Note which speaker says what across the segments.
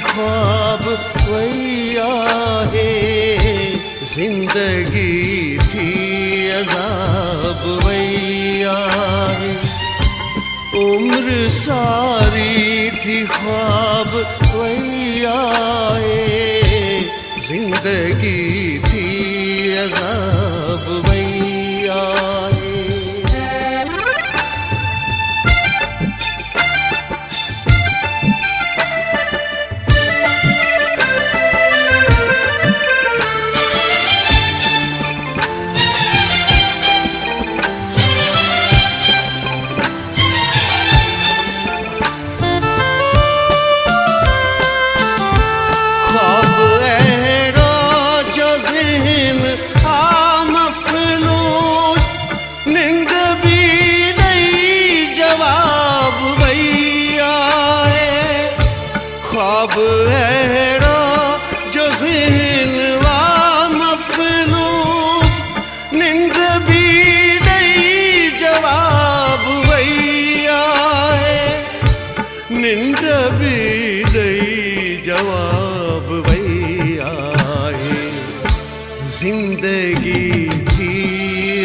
Speaker 1: ख्वाब वही आहे, जिंदगी थी अजाब वही आहे। उम्र सारी थी ख्वाब वही आए, जिंदगी थी अजाब वही आए। ख्वाब अहड़ा जो ज़हन वा मफ़लूक, निंद भी नहीं जवाब वही आए, निंद भी नहीं जवाब वही आए। जिंदगी थी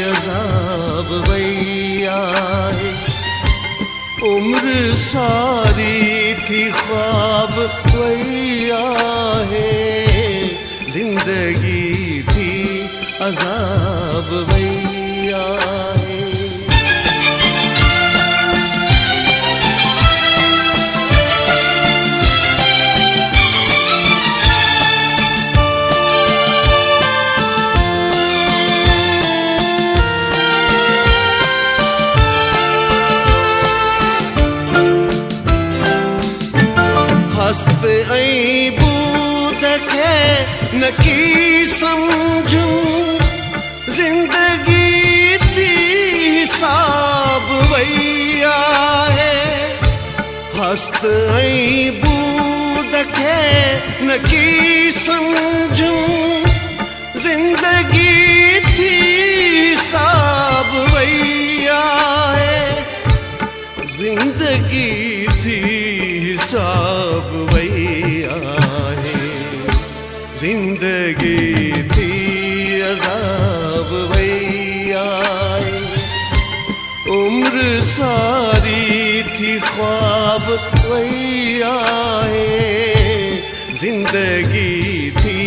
Speaker 1: अज़ाब वही आए, उम्र सारी थी ख्वाब वही आहे, जिंदगी थी अजाब वही आहे। हस्त ऐं बूद खे न की समझूं, जिंदगी थी हिसाब वही आहे। हस्त ऐं बूद खे न की समझूं, जिंदगी थी हिसाब वही आहे, जिंदगी थी हिसाब वही आहे। जिंदगी थी अजाब वही आए, उम्र सारी थी ख्वाब वही आए, जिंदगी थी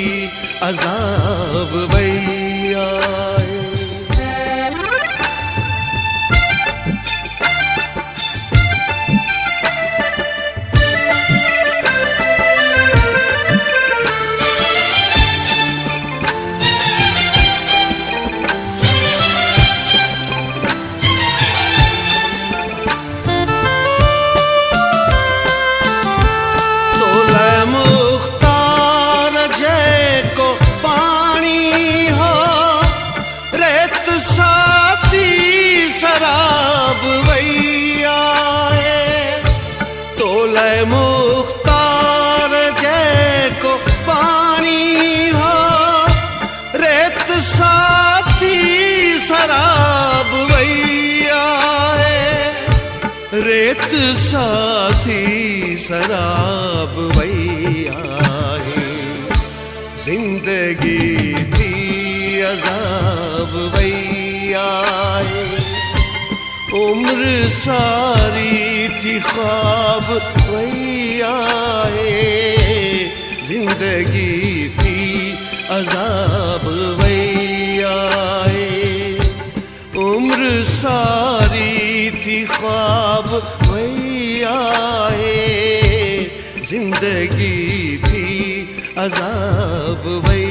Speaker 1: अजाब वही आए। मुख्तार जैको पानी हो, रेत साथी शराब वही आए, रेत साथी शराब वही आए। जिंदगी थी अजाब वही आए, उम्र सारी थी ख्वाब वही आए, जिंदगी थी अजाब वही आए। उम्र सारी थी ख्वाब वही आए, जिंदगी थी अजाब वही